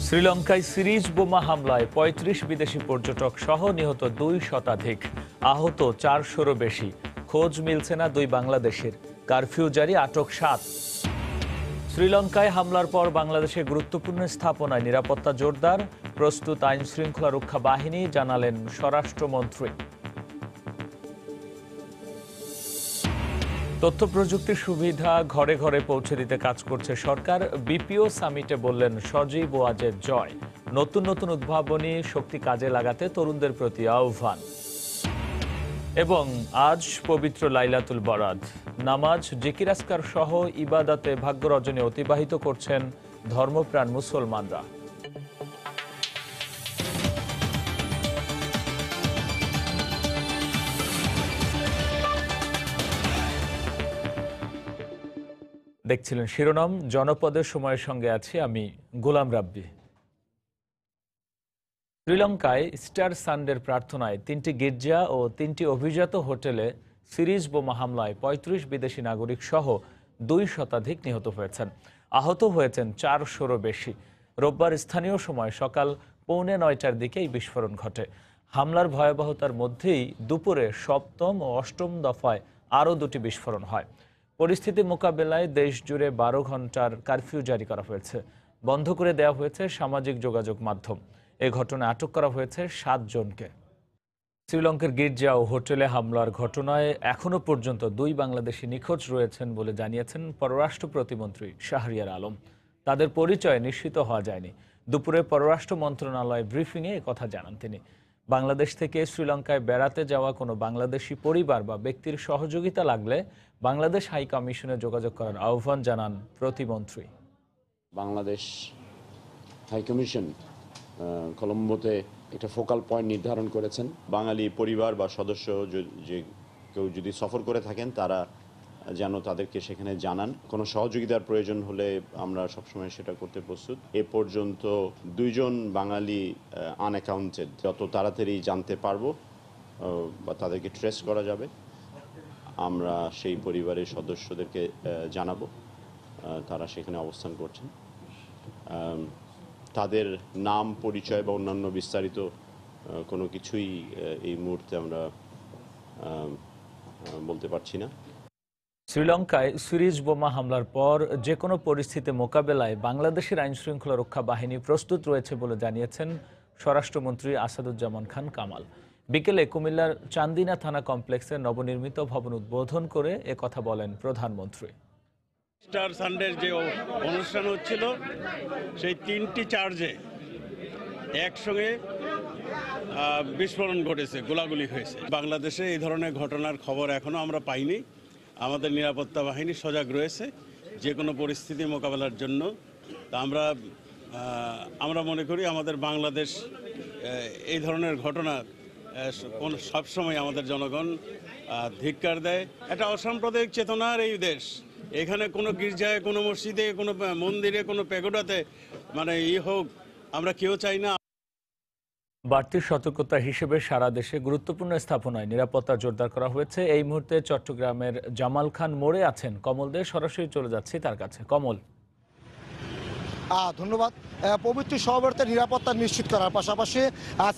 শ্রীলঙ্কায় সিরিজ বোমা হামলায় ৩৫ বিদেশি পর্যটক সহ নিহত ২ শতাধিক, আহত ৪০০-রও বেশি। খোঁজ মিলছে না ২ বাংলাদেশের। কারফিউ জারি, আটক ৭। শ্রীলঙ্কায় হামলার পর বাংলাদেশের গুরুত্বপূর্ণ স্থাপনায় নিরাপত্তা জোরদার, প্রস্তুত আইন শৃঙ্খলা রক্ষা বাহিনী, জানালেন স্বরাষ্ট্রমন্ত্রী। তথ্য প্রযুক্তির সুবিধা ঘরে ঘরে পৌঁছে দিতে কাজ করছে সরকার। বিপিও সামিটে বললেন সজীব ওয়াজেদ জয়। নতুন নতুন উদ্ভাবনী শক্তি কাজে লাগাতে তরুণদের প্রতি আহ্বান। এবং আজ পবিত্র লাইলাতুল বরাত, নামাজ, জিকির আজকার সহ ইবাদাতে ভাগ্য রজনী অতিবাহিত করছেন ধর্মপ্রাণ মুসলমানরা। দেখছিলেন শিরোনাম। জনপদের সময়ের সঙ্গে আছি আমি গোলাম রাব্বি। শ্রীলঙ্কায় স্টার সানডের প্রার্থনায় ৩টি গির্জা ও ৩টি অভিজাত হোটেলে সিরিজ বোমা হামলায় ৩৫ বিদেশি নাগরিক সহ ২ শতাধিক নিহত হয়েছেন, আহত হয়েছেন ৪০০-রও বেশি। রোববার স্থানীয় সময় সকাল 8:45টার দিকে এই বিস্ফোরণ ঘটে। হামলার ভয়াবহতার মধ্যেই দুপুরে ৭ম ও ৮ম দফায় আরও 2টি বিস্ফোরণ হয়। পরিস্থিতি মোকাবেলায় দেশ জুড়ে 12 ঘন্টার কারফিউ জারি করা হয়েছে। বন্ধ করে দেওয়া হয়েছে সামাজিক যোগাযোগ মাধ্যম। এ ঘটনায় আটক করা হয়েছে 7 জনকে। শ্রীলঙ্কার গির্জা ও হোটেলে হামলার ঘটনায় এখনো পর্যন্ত 2 বাংলাদেশি নিখোঁজ রয়েছেন বলে জানিয়েছেন পররাষ্ট্র প্রতিমন্ত্রী শাহরিয়ার আলম। তাদের পরিচয় নিশ্চিত হওয়া যায়নি। দুপুরে পররাষ্ট্র মন্ত্রণালয় ব্রিফিংয়ে একথা জানান তিনি। বাংলাদেশ থেকে শ্রীলঙ্কায় বেড়াতে যাওয়া কোনো বাংলাদেশি পরিবার বা ব্যক্তির সহযোগিতা লাগলে বাংলাদেশ হাই কমিশনে যোগাযোগ করার আহ্বান জানান প্রতিমন্ত্রী। বাংলাদেশ হাই কমিশন কলম্বোতে একটা ফোকাল পয়েন্ট নির্ধারণ করেছেন। বাঙালি পরিবার বা সদস্য যে কেউ যদি সফর করে থাকেন তারা যেন তাদেরকে সেখানে জানান। কোনো সহযোগিতার প্রয়োজন হলে আমরা সবসময় সেটা করতে প্রস্তুত। এ পর্যন্ত 2 জন বাঙালি আনঅ্যাকাউন্টেড, যত তাড়াতাড়ি জানতে পারবো বা তাদেরকে ট্রেস করা যাবে আমরা সেই পরিবারের সদস্যদেরকে জানাবো তারা সেখানে অবস্থান করছেন। তাদের নাম, পরিচয় বা অন্যান্য বিস্তারিত কোনো কিছুই এই মুহূর্তে আমরা বলতে পারছি না। শ্রীলঙ্কায় সিরিজ বোমা হামলার পর যে কোনো পরিস্থিতি মোকাবেলায় বাংলাদেশের আইনশৃঙ্খলা রক্ষা বাহিনী প্রস্তুত রয়েছে বলে জানিয়েছেন স্বরাষ্ট্রমন্ত্রী আসাদুজ্জামান খান কামাল। বিকেলে কুমিল্লার চান্দিনা থানা কমপ্লেক্সের নবনির্মিত ভবন উদ্বোধন করে একথা বলেন প্রধানমন্ত্রী। স্টার সানডের যে অনুষ্ঠান হচ্ছিল সেই 3টি চার্জে একসঙ্গে বিস্ফোরণ ঘটেছে, গোলাগুলি হয়েছে। বাংলাদেশে এই ধরনের ঘটনার খবর এখনো আমরা পাইনি। আমাদের নিরাপত্তা বাহিনী সজাগ রয়েছে যে কোনো পরিস্থিতি মোকাবেলার জন্য। তা আমরা মনে করি আমাদের বাংলাদেশ এই ধরনের ঘটনা সবসময় আমাদের জনগণ ধিক্কার দেয়। একটা অসাম্প্রদায়িক চেতনার এই দেশ। এখানে কোনো গির্জায়, কোনো মসজিদে, কোনো মন্দিরে, কোনো প্যাগোডাতে হোক, আমরা কেউ চাই না। বাড়তি সতর্কতা হিসেবে সারা দেশে গুরুত্বপূর্ণ স্থাপনায় নিরাপত্তা জোরদার করা হয়েছে। এই মুহূর্তে চট্টগ্রামের জামাল খান মোড়ে আছেন কমল দে। সরাসরি চলে যাচ্ছি তার কাছে। কমল। ধন্যবাদ। পবিত্র শহরের নিরাপত্তা নিশ্চিত করার পাশাপাশি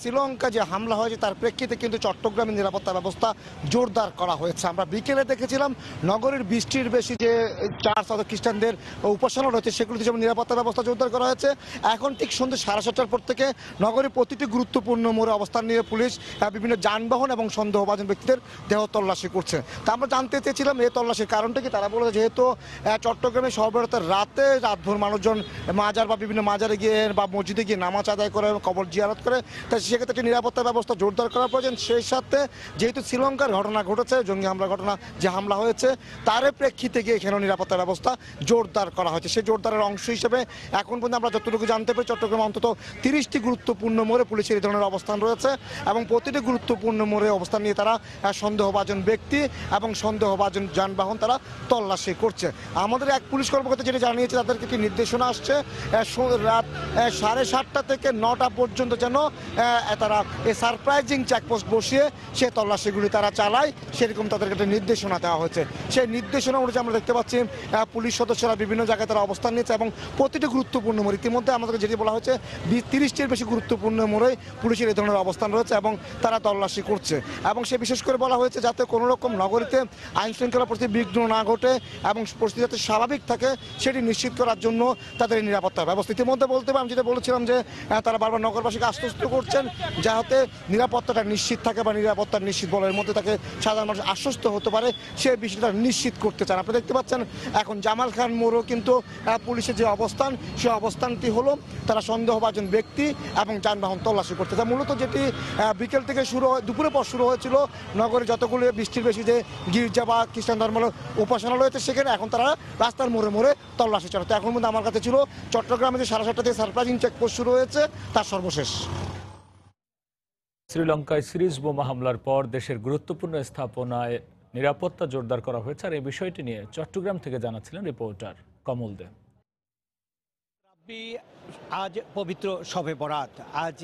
শ্রীলঙ্কা যে হামলা হয়েছে তার প্রেক্ষিতে কিন্তু চট্টগ্রামের নিরাপত্তা ব্যবস্থা জোরদার করা হয়েছে। আমরা বিকেলে দেখেছিলাম নগরীর 20টির বেশি যে চার্চ খ্রিস্টানদের উপাসনা রয়েছে সেগুলিতে যেমন নিরাপত্তা ব্যবস্থা জোরদার করা হয়েছে। এখন ঠিক সন্ধ্যে 7:30টার পর থেকে নগরীর প্রতিটি গুরুত্বপূর্ণ মোড়ে অবস্থান নিয়ে পুলিশ বিভিন্ন যানবাহন এবং সন্দেহভাজন ব্যক্তিদের দেহ তল্লাশি করছে। তা আমরা জানতে চেয়েছিলাম এই তল্লাশির কারণটা কি। তারা বলেছে যেহেতু চট্টগ্রামে সর্বরাতের রাতভর মানুষজন মাজার বা বিভিন্ন মাজারে গিয়ে বা মসজিদে গিয়ে নামাজ আদায় করে, কবর জিয়ারত করে, তাই সেক্ষেত্রে একটি নিরাপত্তা ব্যবস্থা জোরদার করা প্রয়োজন। সেই সাথে যেহেতু শ্রীলঙ্কার ঘটনা ঘটেছে, জঙ্গি হামলার ঘটনা যে হামলা হয়েছে তার প্রেক্ষিতে গিয়ে এখানেও নিরাপত্তা ব্যবস্থা জোরদার করা হয়েছে। সেই জোরদারের অংশ হিসেবে এখন পর্যন্ত আমরা যতটুকু জানতে পারি চট্টগ্রামে অন্তত 30টি গুরুত্বপূর্ণ মোড়ে পুলিশের এই ধরনের অবস্থান রয়েছে এবং প্রতিটি গুরুত্বপূর্ণ মোড়ে অবস্থান নিয়ে তারা সন্দেহভাজন ব্যক্তি এবং সন্দেহভাজন যানবাহন তারা তল্লাশি করছে। আমাদের এক পুলিশ কর্মকর্তা যেটা জানিয়েছে তাদেরকে একটি নির্দেশনা আসছে রাত 7:30 থেকে 9টা পর্যন্ত যেন তারা এই সারপ্রাইজিং চেকপোস্ট বসিয়ে সে তল্লাশিগুলি তারা চালায়, সেরকম তাদেরকে একটা নির্দেশনা দেওয়া হয়েছে। সেই নির্দেশনা অনুযায়ী আমরা দেখতে পাচ্ছি পুলিশ সদস্যরা বিভিন্ন জায়গায় তারা অবস্থান নিয়েছে এবং প্রতিটি গুরুত্বপূর্ণ মোড়, ইতিমধ্যে আমাদেরকে যেটি বলা হয়েছে 30টির বেশি গুরুত্বপূর্ণ মোড়ে পুলিশের এই ধরনের অবস্থান রয়েছে এবং তারা তল্লাশি করছে। এবং সে বিশেষ করে বলা হয়েছে যাতে কোনো রকম নগরীতে আইন শৃঙ্খলা পরিস্থিতি বিঘ্ন না ঘটে এবং পরিস্থিতি যাতে স্বাভাবিক থাকে সেটি নিশ্চিত করার জন্য তাদের নিরাপত্তা ব্যবস্থা। ইতিমধ্যে বলতে আমি যেটা বলেছিলাম যে তারা বারবার নগরবাসীকে আশ্বস্ত করছেন যাতে নিরাপত্তাটা নিশ্চিত থাকে বা নিরাপত্তার নিশ্চিত বলের মধ্যে তাকে সাধারণ মানুষ আশ্বস্ত হতে পারে সে বিষয়টা নিশ্চিত করতে চান। আপনি দেখতে পাচ্ছেন এখন জামাল খান মোড়ও কিন্তু পুলিশের যে অবস্থান সেই অবস্থানটি হলো তারা সন্দেহভাজন ব্যক্তি এবং যানবাহন তল্লাশি করতে চায়। মূলত যেটি বিকেল থেকে দুপুরের পর শুরু হয়েছিল নগরে যতগুলো বৃষ্টির বেশি যে গির্জা বা খ্রিস্টান ধর্মের উপাসনালয় রয়েছে সেখানে এখন তারা রাস্তার মোড়ে মোড়ে তল্লাশি চালাতে। এখন মধ্যে আমার কাছে ছিল চট্টগ্রামে যে 7:30 থেকে সারপ্রাইজিং চেকপোস্ট শুরু হয়েছে তার সর্বশেষ। শ্রীলঙ্কায় সিরিজ বোমা হামলার পর দেশের গুরুত্বপূর্ণ স্থাপনায় নিরাপত্তা জোরদার করা হয়েছে, আর এই বিষয়টি নিয়ে চট্টগ্রাম থেকে জানাচ্ছিলেন রিপোর্টার কমল দে। আজ পবিত্র শবে বরাত। আজ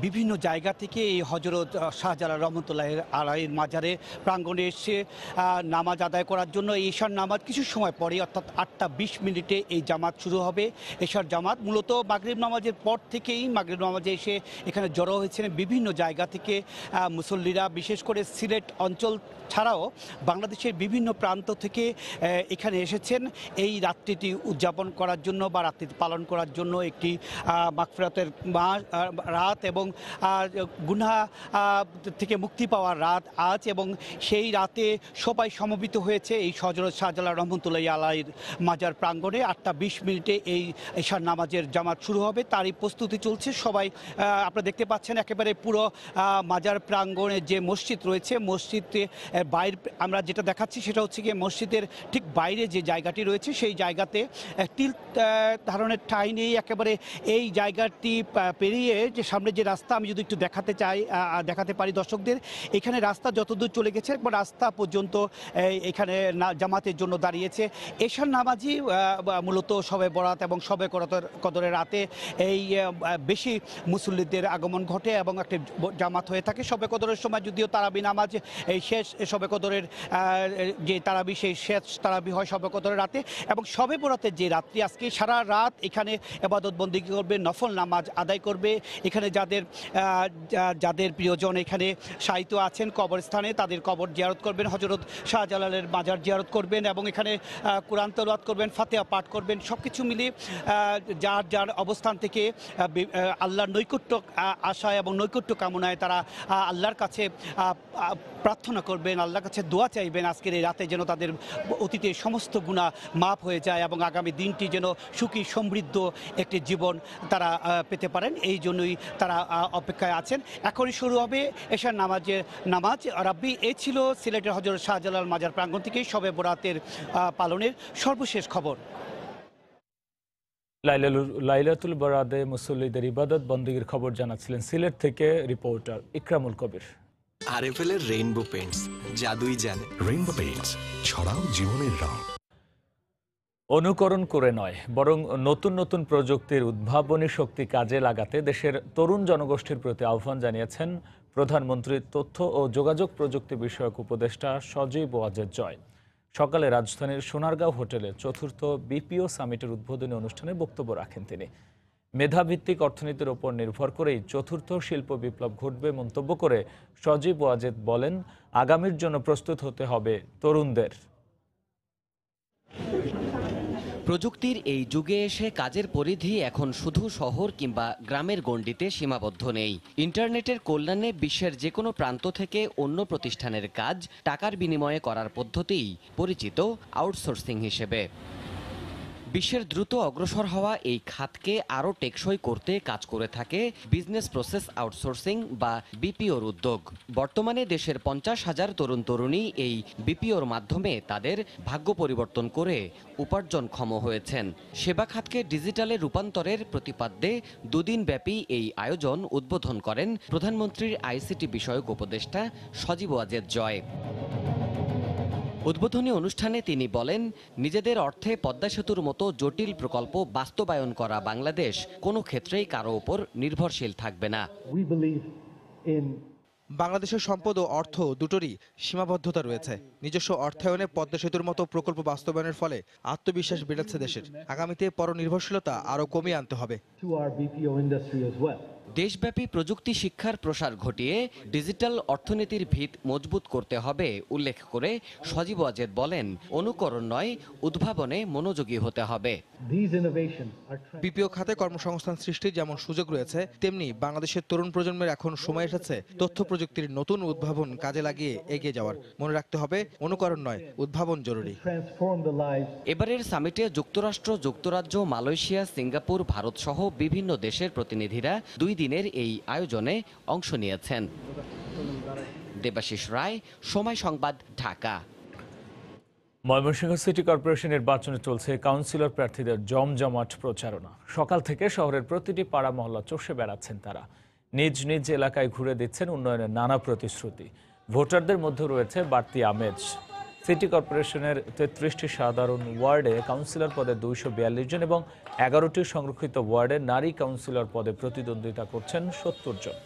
বিভিন্ন জায়গা থেকে এই হজরত শাহজালাল রহমতুল্লাহ আলাইহির মাজারে প্রাঙ্গণে এসে নামাজ আদায় করার জন্য ঈশার নামাজ কিছু সময় পরে অর্থাৎ 8:20 এই জামাত শুরু হবে। এশার জামাত মূলত মাগরিব নামাজের পর থেকেই মাগরিব নামাজে এসে এখানে জড়ো হয়েছেন বিভিন্ন জায়গা থেকে মুসল্লিরা, বিশেষ করে সিলেট অঞ্চল ছাড়াও বাংলাদেশের বিভিন্ন প্রান্ত থেকে এখানে এসেছেন এই রাত্রিটি উদযাপন করার জন্য বা রাত্রিটি পালন করার জন্য, একটি মাগফিরাতের রাত এবং গুনাহ থেকে মুক্তি পাওয়ার রাত আজ, এবং সেই রাতে সবাই সমবেত হয়েছে এই হযরত শাহজালাল রহমতুল্লাহি আলাইহির মাজার প্রাঙ্গণে। 8:20 এই ঈশার নামাজের জামাত শুরু হবে, তারই প্রস্তুতি চলছে। সবাই আপনারা দেখতে পাচ্ছেন একেবারে পুরো মাজার প্রাঙ্গণে যে মসজিদ রয়েছে, মসজিদে বাইরে আমরা যেটা দেখাচ্ছি সেটা হচ্ছে গিয়ে মসজিদের ঠিক বাইরে যে জায়গাটি রয়েছে সেই জায়গাতে তিল ধারণের ঠাঁই নেই। একেবারে এই জায়গাটি পেরিয়ে যে সামনে যে রাস্তা, আমি যদি একটু দেখাতে পারি দর্শকদের, এখানে রাস্তা যতদূর চলে গেছে একবার রাস্তা পর্যন্ত এখানে জামাতের জন্য দাঁড়িয়েছে। এশার নামাজি মূলত শবে বরাত এবং শবে কদরের রাতে এই বেশি মুসল্লিদের আগমন ঘটে এবং একটা জামাত হয়ে থাকে। শবে কদরের সময় যদিও তারাবি নামাজ এই শেষ শবে কদরের যে তারাবি, সেই শেষ তারাবি হয় শবে কদরের রাতে, এবং শবে বরাতের যে রাত্রি আজকে সারা রাত এখানে ইবাদত বন্দেগী করবে, নফল নামাজ আদায় করবে। এখানে যাদের প্রিয়জন এখানে শায়িত আছেন কবরস্থানে তাদের কবর জিয়ারত করবেন, হযরত শাহজালালের মাজার জিয়ারত করবেন এবং এখানে কোরআন তেলাওয়াত করবেন, ফাতিহা পাঠ করবেন। সব কিছু মিলিয়ে যার যার অবস্থান থেকে আল্লাহর নৈকট্য আশায় এবং নৈকট্য কামনায় তারা আল্লাহর কাছে প্রার্থনা করবেন, আল্লাহর কাছে দোয়া চাইবেন আজকের এই রাতে যেন তাদের অতীতের সমস্ত গুনাহ মাফ হয়ে যায় এবং আগামী দিনটি যেন সুখী সমৃদ্ধ একটি জীবন তারা পেতে পারেন। এই জন্যই তারা অপেক্ষায় আছেন। এখনই শুরু হবে এশার নামাজ। রাব্বি, এই ছিল সিলেটের হযরত শাহজালাল মাজার প্রাঙ্গণ থেকে শবে বরাতের পালনের সর্বশেষ খবর। লাইলাতুল বরাতে মুসল্লিদের ইবাদত বন্দেগীর খবর জানাচ্ছিলেন সিলেট থেকে রিপোর্টার ইকরামুল কবির। আরএফএল এর রেইনবো পেইন্টস, জাদুই জানে। রেইনবো পেইন্টস, ছড়াও জীবনের রং। অনুকরণ করে নয়, বরং নতুন নতুন প্রযুক্তির উদ্ভাবনী শক্তি কাজে লাগাতে দেশের তরুণ জনগোষ্ঠীর প্রতি আহ্বান জানিয়েছেন প্রধানমন্ত্রীর তথ্য ও যোগাযোগ প্রযুক্তি বিষয়ক উপদেষ্টা সজীব ওয়াজেদ জয়। সকালে রাজধানীর সোনারগাঁও হোটেলে চতুর্থ বিপিও সামিটের উদ্বোধনী অনুষ্ঠানে বক্তব্য রাখেন তিনি। মেধাভিত্তিক অর্থনীতির ওপর নির্ভর করেই চতুর্থ শিল্প বিপ্লব ঘটবে মন্তব্য করে সজীব ওয়াজেদ বলেন, আগামীর জন্য প্রস্তুত হতে হবে তরুণদের। প্রযুক্তির এই যুগে এসে কাজের পরিধি এখন শুধু শহর কিংবা গ্রামের গণ্ডিতে সীমাবদ্ধ নেই। ইন্টারনেটের কল্যাণে বিশ্বের যে কোনো প্রান্ত থেকে অন্য প্রতিষ্ঠানের কাজ টাকার বিনিময়ে করার পদ্ধতিই পরিচিত আউটসোর্সিং হিসেবে। বিশ্বের দ্রুত অগ্রসর হওয়া এই খাতকে আরও টেকসই করতে কাজ করে থাকে বিজনেস প্রসেস আউটসোর্সিং বা বিপিওর উদ্যোগ। বর্তমানে দেশের 50,000 তরুণ তরুণী এই বিপিওর মাধ্যমে তাদের ভাগ্য পরিবর্তন করে উপার্জনক্ষম হয়েছেন। সেবা খাতকে ডিজিটালে রূপান্তরের প্রতিপাদ্যে দুদিনব্যাপী এই আয়োজন উদ্বোধন করেন প্রধানমন্ত্রীর আইসিটি বিষয়ক উপদেষ্টা সজীব ওয়াজেদ জয়। উদ্বোধনী অনুষ্ঠানে তিনি বলেন, নিজেদের অর্থে পদ্মা সেতুর মতো জটিল প্রকল্প বাস্তবায়ন করা বাংলাদেশ কোনো ক্ষেত্রেই কারো উপর নির্ভরশীল থাকবে না। বাংলাদেশের সম্পদ ও অর্থ দুটোরই সীমাবদ্ধতা রয়েছে। নিজস্ব অর্থায়নে পদ্মা সেতুর মতো প্রকল্প বাস্তবায়নের ফলে আত্মবিশ্বাস বেড়েছে দেশের। আগামীতে পরনির্ভরশীলতা আরও কমিয়ে আনতে হবে। দেশব্যাপী প্রযুক্তি শিক্ষার প্রসার ঘটিয়ে ডিজিটাল অর্থনীতির ভিত মজবুত করতে হবে উল্লেখ করে সজীব ওয়াজেদ বলেন, অনুকরণ নয়, উদ্ভাবনে মনোযোগী হতে হবে। বিপিও খাতে কর্মসংস্থান সৃষ্টির যেমন সুযোগ রয়েছে, তেমনি বাংলাদেশের তরুণ প্রজন্মের এখন সময় এসেছে তথ্য প্রযুক্তির নতুন উদ্ভাবন কাজে লাগিয়ে এগিয়ে যাওয়ার। মনে রাখতে হবে, অনুকরণ নয়, উদ্ভাবন জরুরি। এবারের সামিটে যুক্তরাষ্ট্র, যুক্তরাজ্য, মালয়েশিয়া, সিঙ্গাপুর, ভারত সহ বিভিন্ন দেশের প্রতিনিধিরা 2 দিনের এই আয়োজনে অংশ নিয়েছেন। দেবাশিস রায়, সময় সংবাদ, ঢাকা। ময়মনসিংহ সিটি কর্পোরেশন নির্বাচনে চলছে কাউন্সিলর প্রার্থীদের জমজমাট প্রচারণা। সকাল থেকে শহরের প্রতিটি পাড়া মহল্লা চষে বেড়াচ্ছেন তারা। নিজ নিজ এলাকায় ঘুরে দিচ্ছেন উন্নয়নের নানা প্রতিশ্রুতি। ভোটারদের মধ্যে রয়েছে বাড়তি আমেজ। সিটি কর্পোরেশনের 33টি সাধারণ ওয়ার্ডে কাউন্সিলর পদে 242 জন এবং 11টি সংরক্ষিত ওয়ার্ডে নারী কাউন্সিলর পদে প্রতিদ্বন্দ্বিতা করছেন 70 জন।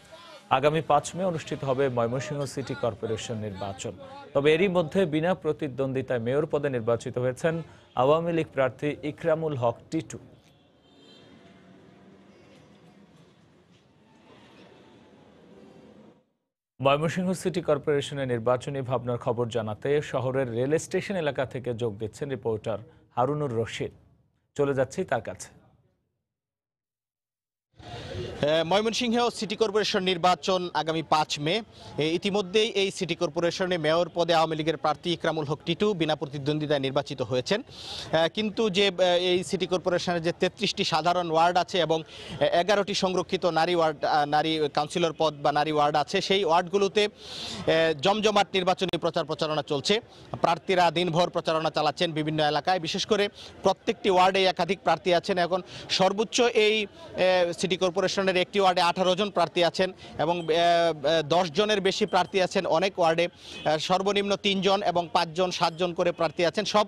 আগামী 5 মে অনুষ্ঠিত হবে ময়মনসিংহ সিটি কর্পোরেশন নির্বাচন। তবে এরই মধ্যে বিনা প্রতিদ্বন্দ্বিতায় মেয়র পদে নির্বাচিত হয়েছেন আওয়ামী লীগ প্রার্থী ইকরামুল হক টিটু। ময়মনসিংহ সিটি কর্পোরেশনের নির্বাচনী ভাবনার খবর জানাতে শহরের রেল স্টেশন এলাকা থেকে যোগ দিচ্ছেন রিপোর্টার হারুনুর রশিদ। চলে যাচ্ছি তার কাছে। ময়মনসিংহ সিটি কর্পোরেশন নির্বাচন আগামী 5 মে। ইতিমধ্যেই এই সিটি কর্পোরেশনে মেয়র পদে আওয়ামী লীগের প্রার্থী ইকরামুল হক টিটু বিনা প্রতিদ্বন্দ্বিতায় নির্বাচিত হয়েছেন। কিন্তু যে এই সিটি কর্পোরেশনের যে 33টি সাধারণ ওয়ার্ড আছে এবং 11টি সংরক্ষিত নারী কাউন্সিলর পদ বা নারী ওয়ার্ড আছে, সেই ওয়ার্ডগুলোতে জমজমাট নির্বাচনী প্রচারণা চলছে। প্রার্থীরা দিনভর প্রচারণা চালাচ্ছেন বিভিন্ন এলাকায়। বিশেষ করে প্রত্যেকটি ওয়ার্ডে একাধিক প্রার্থী আছেন। এখন সর্বোচ্চ এই সিটি কর্পোরেশনের একটি ওয়ার্ডে 18 জন প্রার্থী আছেন এবং 10 জনের বেশি প্রার্থী আছেন অনেক ওয়ার্ডে। সর্বনিম্ন 3 জন এবং 5 জন 7 জন করে প্রার্থী আছেন। সব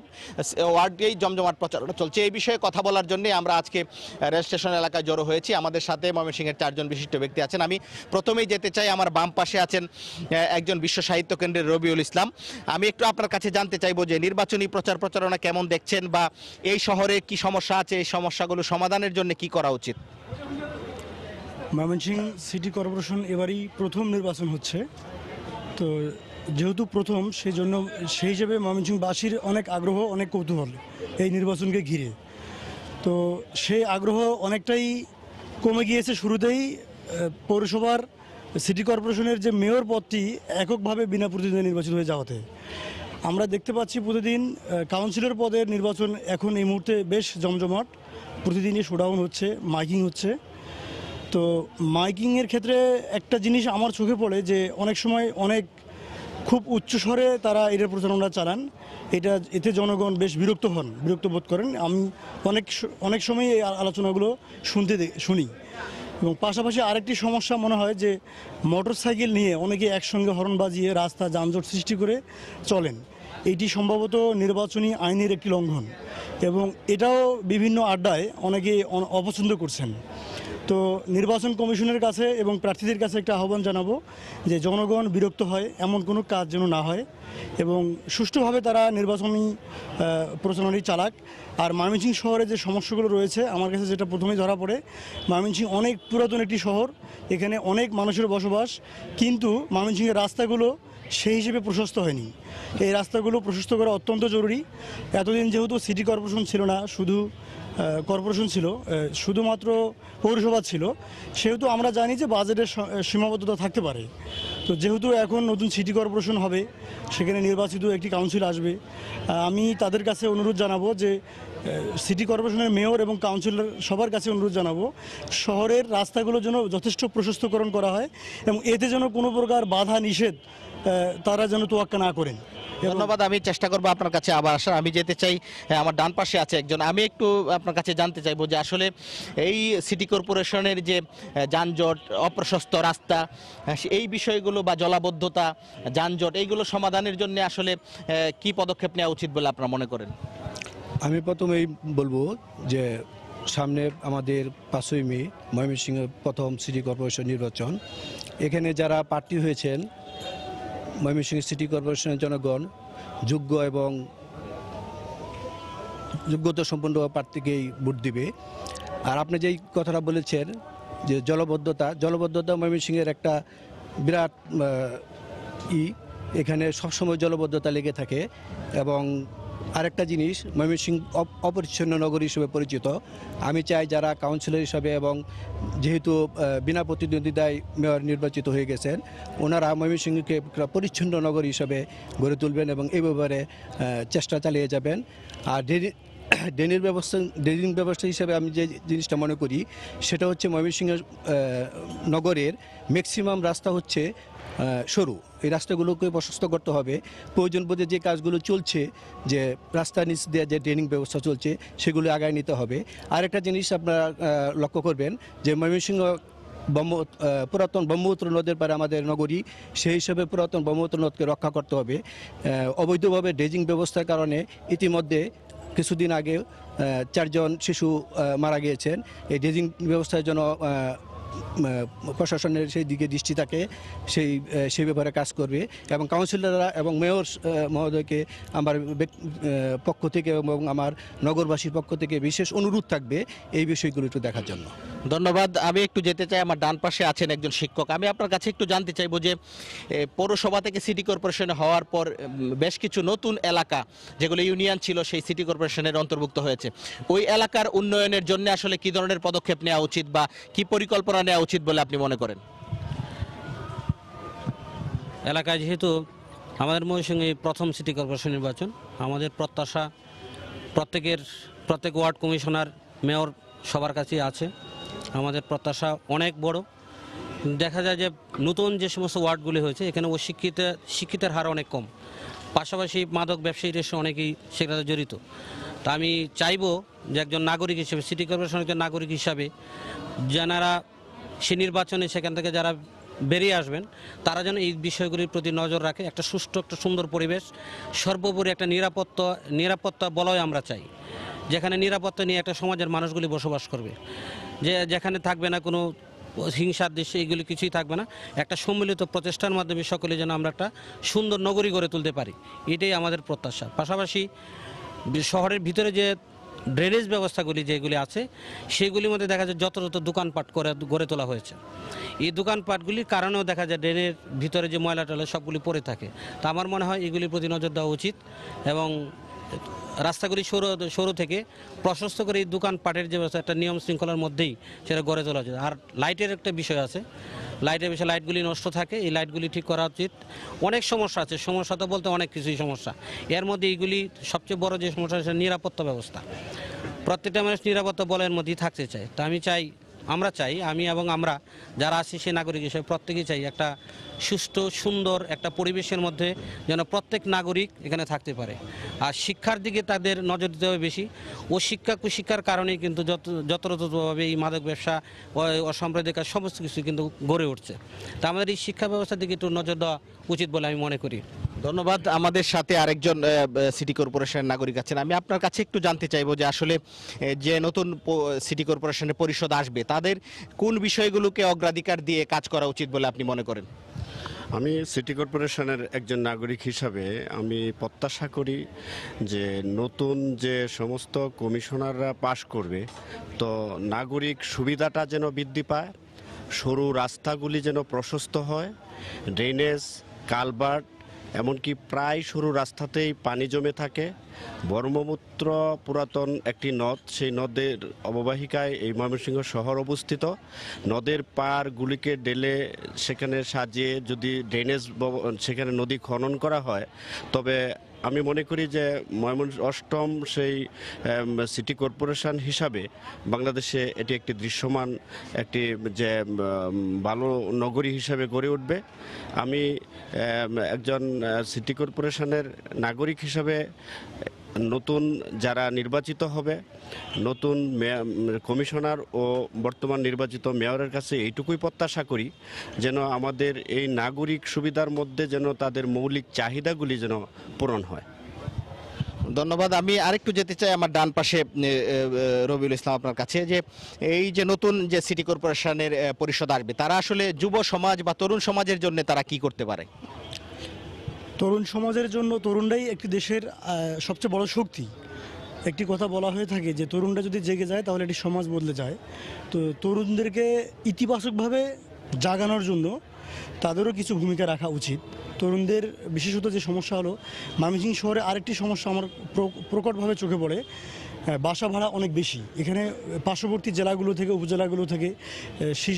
ওয়ার্ডেই জমজমাট প্রচারণা চলছে। এই বিষয়ে কথা বলার জন্য আমরা আজকে রেল স্টেশন এলাকায় জড়ো হয়েছি। আমাদের সাথে ময়মনসিংহের 4 জন বিশিষ্ট ব্যক্তি আছেন। আমি প্রথমেই যেতে চাই, আমার বাম পাশে আছেন একজন বিশ্ব সাহিত্য কেন্দ্রের রবিউল ইসলাম। আমি একটু আপনার কাছে জানতে চাইবো যে নির্বাচনী প্রচারণা কেমন দেখছেন বা এই শহরে কি সমস্যা আছে, এই সমস্যাগুলো সমাধানের জন্য কি করা উচিত? ময়মনসিংহ সিটি কর্পোরেশন এবারই প্রথম নির্বাচন হচ্ছে, তো যেহেতু প্রথম সেই হিসেবে ময়মনসিংহবাসীর অনেক আগ্রহ, অনেক কৌতূহল এই নির্বাচনকে ঘিরে। তো সেই আগ্রহ অনেকটাই কমে গিয়েছে শুরুতেই। পৌরসভার সিটি কর্পোরেশনের যে মেয়র পদটি এককভাবে বিনা প্রতিদ্বন্দ্বিতায় নির্বাচিত হয়ে যাওয়াতে আমরা দেখতে পাচ্ছি প্রতিদিন কাউন্সিলর পদের নির্বাচন এখন এই মুহূর্তে বেশ জমজমাট। প্রতিদিনই শোডাউন হচ্ছে, মাইকিং হচ্ছে। তো মাইকিংয়ের ক্ষেত্রে একটা জিনিস আমার চোখে পড়ে যে অনেক সময় খুব উচ্চস্বরে তারা এটার প্রচারণা চালান। এতে জনগণ বেশ বিরক্ত বোধ করেন। আমি অনেক সময় এই আলোচনাগুলো শুনি। এবং পাশাপাশি আরেকটি সমস্যা মনে হয় যে মোটরসাইকেল নিয়ে অনেকে একসঙ্গে হর্ন বাজিয়ে রাস্তা যানজট সৃষ্টি করে চলেন। এটি সম্ভবত নির্বাচনী আইনের একটি লঙ্ঘন এবং এটাও বিভিন্ন আড্ডায় অনেকে অপছন্দ করছেন। তো নির্বাচন কমিশনের কাছে এবং প্রার্থীদের কাছে একটা আহ্বান জানাবো যে জনগণ বিরক্ত হয় এমন কোনো কাজ যেন না হয় এবং সুষ্ঠুভাবে তারা নির্বাচনী প্রচারণাটি চালাক। আর ময়মনসিংহ শহরে যে সমস্যাগুলো রয়েছে, আমার কাছে যেটা প্রথমেই ধরা পড়ে, ময়মনসিংহ অনেক পুরাতন একটি শহর, এখানে অনেক মানুষের বসবাস, কিন্তু ময়মনসিংহের রাস্তাগুলো সেই হিসেবে প্রশস্ত হয়নি। এই রাস্তাগুলো প্রশস্ত করা অত্যন্ত জরুরি। এতদিন যেহেতু সিটি কর্পোরেশন ছিল না, শুধু কর্পোরেশন ছিল, শুধুমাত্র পৌরসভা ছিল, সেহেতু আমরা জানি যে বাজেটের সীমাবদ্ধতা থাকতে পারে। তো যেহেতু এখন নতুন সিটি কর্পোরেশন হবে, সেখানে নির্বাচিত একটি কাউন্সিল আসবে, আমি তাদের কাছে অনুরোধ জানাবো যে সিটি কর্পোরেশনের মেয়র এবং কাউন্সিলর সবার কাছে অনুরোধ জানাবো শহরের রাস্তাগুলোর জন্য যথেষ্ট প্রশস্তকরণ করা হয় এবং এতে যেন কোনো প্রকার বাধা নিষেধ তারা যেন তোয়াক্কা না করেন। ধন্যবাদ। আমি চেষ্টা করবো আপনার কাছে আবার আসার। আমি যেতে চাই, আমার ডান পাশে আছে একজন, আমি একটু আপনার কাছে জানতে চাইবো যে আসলে এই সিটি কর্পোরেশনের যে যানজট, অপ্রশস্ত রাস্তা, এই বিষয়গুলো বা জলাবদ্ধতা, যানজট, এইগুলো সমাধানের জন্য আসলে কি পদক্ষেপ নেওয়া উচিত বলে আপনারা মনে করেন? আমি প্রথমেই বলবো যে সামনে আমাদের 5ই মে ময়মনসিংহের প্রথম সিটি কর্পোরেশন নির্বাচন। এখানে যারা প্রার্থী হয়েছেন, ময়মনসিংহ সিটি কর্পোরেশনের জনগণ যোগ্য এবং যোগ্যতা সম্পন্ন প্রার্থীকেই ভোট দিবে। আর আপনি যেই কথাটা বলেছেন যে জলবদ্ধতা ময়মনসিংহের একটা বিরাট এখানে সবসময় জলবদ্ধতা লেগে থাকে। এবং আরেকটা জিনিস, ময়মনসিংহ অপরিচ্ছন্ন নগরী হিসেবে পরিচিত। আমি চাই যারা কাউন্সিলর হিসাবে এবং যেহেতু বিনা প্রতিদ্বন্দ্বিতায় মেয়র নির্বাচিত হয়ে গেছেন, ওনারা ময়মনসিংহকে পরিচ্ছন্ন নগরী হিসাবে গড়ে তুলবেন এবং এই ব্যাপারে চেষ্টা চালিয়ে যাবেন। আর ড্রেনিং ব্যবস্থা হিসেবে আমি যে জিনিসটা মনে করি সেটা হচ্ছে ময়মনসিংহ নগরের ম্যাক্সিমাম রাস্তা হচ্ছে সরু। এই রাস্তাগুলোকে প্রশস্ত করতে হবে। প্রয়োজন বোধে যে কাজগুলো চলছে, যে রাস্তার নিচ দিয়ে যে ড্রেনিং ব্যবস্থা চলছে, সেগুলো আগায় নিতে হবে। আরেকটা জিনিস আপনারা লক্ষ্য করবেন যে ময়মনসিংহ পুরাতন ব্রহ্মপুত্র নদের পারে আমাদের নগরী, সেই হিসাবে পুরাতন ব্রহ্মপুত্র নদকে রক্ষা করতে হবে। অবৈধভাবে ড্রেজিং ব্যবস্থার কারণে ইতিমধ্যে কিছুদিন আগে 4 জন শিশু মারা গিয়েছেন। এই ড্রেজিং ব্যবস্থার জন্য প্রশাসনের সেই দিকে দৃষ্টি থাকে, সেই ব্যাপারে কাজ করবে। এবং কাউন্সিলররা এবং মেয়র মহোদয়কে আমার পক্ষ থেকে এবং আমার নগরবাসীর পক্ষ থেকে বিশেষ অনুরোধ থাকবে এই বিষয়গুলো একটু দেখার জন্য। ধন্যবাদ। আমি একটু যেতে চাই, আমার ডান পাশে আছেন একজন শিক্ষক। আমি আপনার কাছে একটু জানতে চাইবো যে পৌরসভা থেকে সিটি কর্পোরেশনে হওয়ার পর বেশ কিছু নতুন এলাকা যেগুলো ইউনিয়ন ছিল সেই সিটি কর্পোরেশনের অন্তর্ভুক্ত হয়েছে। ওই এলাকার উন্নয়নের জন্য আসলে কি ধরনের পদক্ষেপ নেওয়া উচিত বা কি পরিকল্পনা নেওয়া উচিত বলে আপনি মনে করেন? এলাকায় যেহেতু আমাদের ময়মনসিংহে প্রথম সিটি কর্পোরেশন নির্বাচন, আমাদের প্রত্যাশা প্রত্যেক ওয়ার্ড কমিশনার, মেয়র সবার কাছেই আছে। আমাদের প্রত্যাশা অনেক বড়। দেখা যায় যে নতুন যে সমস্ত ওয়ার্ডগুলি হয়েছে এখানে শিক্ষিতের হার অনেক কম, পাশাপাশি মাদক ব্যবসায়ীরা অনেকেই সেখানে জড়িত। তা আমি চাইবো যে একজন নাগরিক হিসেবে, সিটি কর্পোরেশনের একজন নাগরিক হিসাবে যারা সে নির্বাচনে সেখান থেকে যারা বেরিয়ে আসবেন তারা যেন এই বিষয়গুলির প্রতি নজর রাখে। একটা সুষ্ঠু, একটা সুন্দর পরিবেশ, সর্বোপরি একটা নিরাপত্তা বলয় আমরা চাই, যেখানে নিরাপত্তা নিয়ে একটা সমাজের মানুষগুলি বসবাস করবে, যেখানে থাকবে না কোনো হিংসার দৃশ্য, এইগুলি কিছুই থাকবে না। একটা সম্মিলিত প্রচেষ্টার মাধ্যমে সকলে যেন আমরা একটা সুন্দর নগরী গড়ে তুলতে পারি, এটাই আমাদের প্রত্যাশা। পাশাপাশি শহরের ভিতরে যে ড্রেনেজ ব্যবস্থাগুলি যেগুলি আছে সেগুলির মধ্যে দেখা যায় যত দোকানপাট গড়ে তোলা হয়েছে। এই দোকানপাটগুলির কারণেও দেখা যায় ড্রেনের ভিতরে যে ময়লা টয়লা সবগুলি পড়ে থাকে। তা আমার মনে হয় এগুলির প্রতি নজর দেওয়া উচিত এবং রাস্তাগুলি সরু থেকে প্রশস্ত করে এই দোকানপাটের যে ব্যবস্থা একটা নিয়ম শৃঙ্খলার মধ্যেই সেটা গড়ে তোলা উচিত। আর লাইটের একটা বিষয় আছে, লাইটের বিষয়ে লাইটগুলি নষ্ট থাকে, এই লাইটগুলি ঠিক করা উচিত। অনেক সমস্যা আছে, সমস্যা তো বলতে অনেক কিছুই সমস্যা। এর মধ্যে এইগুলি সবচেয়ে বড় যে সমস্যা সেটা নিরাপত্তা ব্যবস্থা। প্রত্যেকটা মানুষ নিরাপত্তা বলয়ের মধ্যেই থাকতে চায়। তা আমি এবং আমরা যারা আছি সে নাগরিক হিসেবে প্রত্যেকেই চাই একটা সুষ্ঠু সুন্দর একটা পরিবেশের মধ্যে যেন প্রত্যেক নাগরিক এখানে থাকতে পারে। আর শিক্ষার দিকে তাদের নজর দিতে হবে বেশি। কুশিক্ষার কারণেই কিন্তু যথাযথভাবে এই মাদক ব্যবসা অসাম্প্রদায়িক সমস্ত কিছু কিন্তু গড়ে উঠছে। তা আমাদের এই শিক্ষা ব্যবস্থার দিকে একটু নজর দেওয়া উচিত বলে আমি মনে করি। ধন্যবাদ। আমাদের সাথে আরেকজন সিটি কর্পোরেশনের নাগরিক আছেন। আমি আপনার কাছে একটু জানতে চাইবো যে আসলে যে নতুন সিটি কর্পোরেশনের পরিষদ আসবে তাদের কোন বিষয়গুলোকে অগ্রাধিকার দিয়ে কাজ করা উচিত বলে আপনি মনে করেন? আমি সিটি কর্পোরেশনের একজন নাগরিক হিসাবে আমি প্রত্যাশা করি যে নতুন যে সমস্ত কমিশনাররা পাশ করবে তো নাগরিক সুবিধাটা যেন বৃদ্ধি পায়, সরু রাস্তাগুলি যেন প্রশস্ত হয়, ড্রেনেজ, কালভার্ট, এমনকি প্রায় সরু রাস্তাতেই পানি জমে থাকে। ব্রহ্মপুত্র পুরাতন একটি নদ, সেই নদের অববাহিকায় এই ময়মনসিংহ শহর অবস্থিত। নদের পাড়গুলিকে ডেলে সেখানে সাজিয়ে যদি ড্রেনেজ সেখানে নদী খনন করা হয় তবে আমি মনে করি যে অষ্টম সেই সিটি কর্পোরেশন হিসাবে বাংলাদেশে এটি একটি দৃশ্যমান একটি যে ভালো নগরী হিসাবে গড়ে উঠবে। আমি একজন সিটি কর্পোরেশনের নাগরিক হিসাবে নতুন যারা নির্বাচিত হবে, নতুন কমিশনার ও বর্তমান নির্বাচিত মেয়রের কাছে এইটুকুই প্রত্যাশা করি যেন আমাদের এই নাগরিক সুবিধার মধ্যে যেন তাদের মৌলিক চাহিদাগুলি যেন পূরণ হয়। ধন্যবাদ। আমি আরেকটু যেতে চাই আমার ডান পাশে রবিউল ইসলাম আপনার কাছে, যে এই যে নতুন যে সিটি কর্পোরেশনের পরিষদ আসবে, তারা আসলে যুব সমাজ বা তরুণ সমাজের জন্য তারা কি করতে পারে? তরুণ সমাজের জন্য তরুণরাই একটি দেশের সবচেয়ে বড় শক্তি। একটি কথা বলা হয়ে থাকে যে তরুণরা যদি জেগে যায় তাহলে একটি সমাজ বদলে যায়। তো তরুণদেরকে ইতিবাচকভাবে জাগানোর জন্য তাদেরও কিছু ভূমিকা রাখা উচিত। তরুণদের বিশেষত যে সমস্যা হলো, ময়মনসিংহ শহরে আরেকটি সমস্যা আমার প্রকটভাবে চোখে পড়ে, বাসা ভাড়া অনেক বেশি। এখানে পার্শ্ববর্তী জেলাগুলো থেকে, উপজেলাগুলো থেকে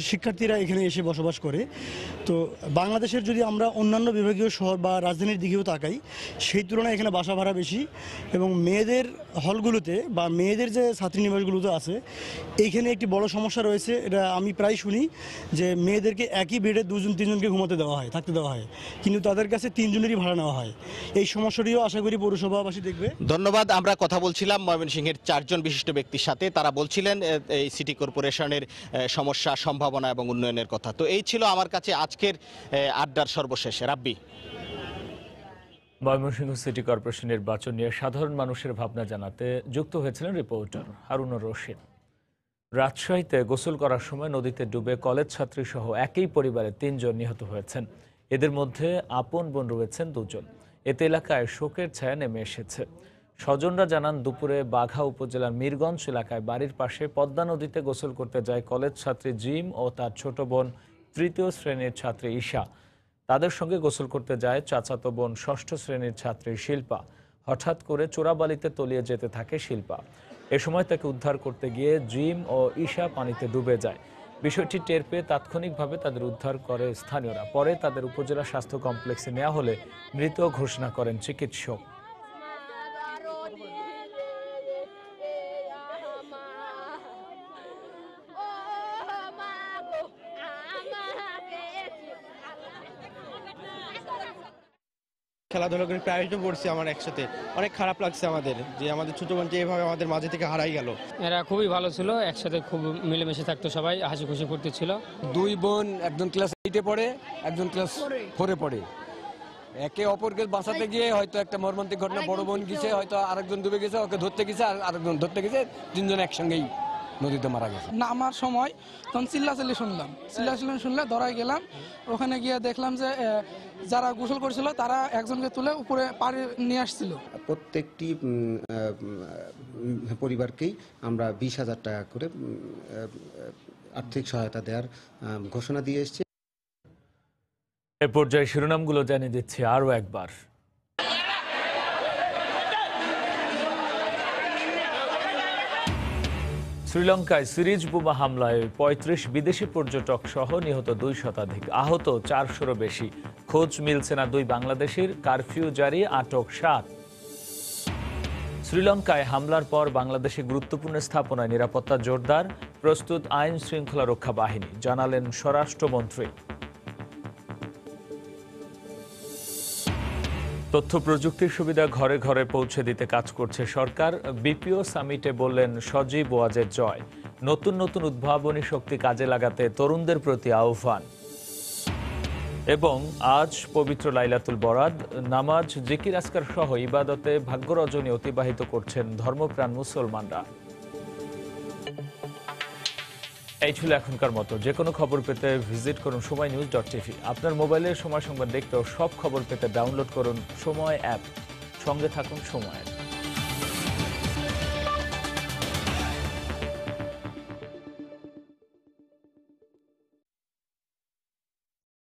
শিক্ষার্থীরা এখানে এসে বসবাস করে। তো বাংলাদেশের যদি আমরা অন্যান্য বিভাগীয় শহর বা রাজধানীর দিকেও তাকাই, সেই তুলনায় এখানে বাসা ভাড়া বেশি এবং মেয়েদের হলগুলোতে বা মেয়েদের যে ছাত্রীনিবাসগুলোতে আছে, এইখানে একটি বড় সমস্যা রয়েছে। এটা আমি প্রায় শুনি যে মেয়েদেরকে একই বেডে 2-3 জনকে ঘুমাতে দেওয়া হয়, থাকতে দেওয়া হয়, কিন্তু তাদের কাছে 3 জনেরই ভাড়া নেওয়া হয়। এই সমস্যাটিও আশা করি পৌরসভাবাসী দেখবে। ধন্যবাদ। আমরা কথা বলছিলাম ময়মনসিংহের 4 জন বিশিষ্ট ব্যক্তির সাথে। তারা বলছিলেন এই সিটি কর্পোরেশনের সমস্যা, সম্ভাবনা এবং উন্নয়নের কথা। তো এই ছিল আমার কাছে আজকের আড্ডার সর্বশেষ। রাব্বি। ময়মনসিংহ সিটি কর্পোরেশন নির্বাচন নিয়ে সাধারণ মানুষের ভাবনা জানাতে যুক্ত হয়েছিলেন রিপোর্টার হারুনুর রশিদ। রাজশাহীতে গোসল করার সময় নদীতে ডুবে কলেজ ছাত্রী সহ একই পরিবারের 3 জন নিহত হয়েছেন। এদের মধ্যে আপন বোন রয়েছেন 2 জন। এতে এলাকায় শোকের ছায়া নেমে এসেছে। স্বজনরা জানান, দুপুরে বাঘা উপজেলার মিরগঞ্জ এলাকায় বাড়ির পাশে পদ্মা নদীতে গোসল করতে যায় কলেজ ছাত্রী জিম ও তার ছোট বোন 3য় শ্রেণীর ছাত্রী ঈশা। তাদের সঙ্গে গোসল করতে যায় চাচাতো বোন 6ষ্ঠ শ্রেণীর ছাত্রী শিল্পা। হঠাৎ করে চোরাবালিতে তলিয়ে যেতে থাকে শিল্পা। এ সময় তাকে উদ্ধার করতে গিয়ে জিম ও ঈশা পানিতে ডুবে যায়। বিষয়টি টের পেয়ে তাৎক্ষণিকভাবে তাদের উদ্ধার করে স্থানীয়রা। পরে তাদের উপজেলা স্বাস্থ্য কমপ্লেক্সে নেওয়া হলে মৃত ঘোষণা করেন চিকিৎসক। খেলাধুলা করে প্রাইজও পড়ছি আমার একসাথে। অনেক খারাপ লাগছে আমাদের যে আমাদের ছোট বোনটি এভাবে আমাদের মাঝে থেকে হারাই গেল। এরা খুবই ভালো ছিল, একসাথে খুব মিলেমিশে থাকতো, সবাই হাসি খুশি করতেছিল। 2 বোন, একজন ক্লাস 8-এ পড়ে, একজন ক্লাস 4-এ পড়ে। একে অপরকে বাঁচাতে গিয়ে হয়তো একটা মর্মান্তিক ঘটনা, বড় বোন গেছে, হয়তো আরেকজন ডুবে গেছে, ওকে ধরতে গেছে, আর আরেকজন ধরতে গেছে, 3 জন একসঙ্গেই নদীতে মারা গেছে। নামার সময় তখন চিল্লাচিল্লি শুনলাম, শুনলে ধরাই গেলাম। ওখানে গিয়ে দেখলাম যে যারা গোসল করেছিল তারা একজনকে তুলে উপরে পাড়ে নিয়ে আসছিল। প্রত্যেকটি পরিবারকেই আমরা 20,000 টাকা করে আর্থিক সহায়তা দেওয়ার ঘোষণা দিয়ে এসেছি। এ পর্যায়ে শিরোনামগুলো জানিয়ে দিচ্ছি আরও একবার। শ্রীলঙ্কায় সিরিজ বোমা হামলায় 35 বিদেশি পর্যটক সহ নিহত 2 শতাধিক, আহত 400-রও বেশি। খোঁজ মিলছে না 2 বাংলাদেশির, কারফিউ জারি, আটক 7। শ্রীলঙ্কায় হামলার পর বাংলাদেশে গুরুত্বপূর্ণ স্থাপনায় নিরাপত্তা জোরদার, প্রস্তুত আইন শৃঙ্খলা রক্ষা বাহিনী, জানালেন স্বরাষ্ট্রমন্ত্রী। তথ্য প্রযুক্তির সুবিধা ঘরে ঘরে পৌঁছে দিতে কাজ করছে সরকার। বিপিও সামিটে বললেন সজীব ওয়াজেদ জয়। নতুন নতুন উদ্ভাবনী শক্তি কাজে লাগাতে তরুণদের প্রতি আহ্বান। এবং আজ পবিত্র লাইলাতুল বরাত, নামাজ, জিকির আজকার সহ ইবাদতে ভাগ্য রজনী অতিবাহিত করছেন ধর্মপ্রাণ মুসলমানরা। এই ছিল এখনকার মতো। যে কোনো খবর পেতে ভিজিট করুন সময়নিউজ.tv। আপনার মোবাইলের সময় সংবাদ দেখতেও সব খবর পেতে ডাউনলোড করুন সময় অ্যাপ। সঙ্গে থাকুন সময়।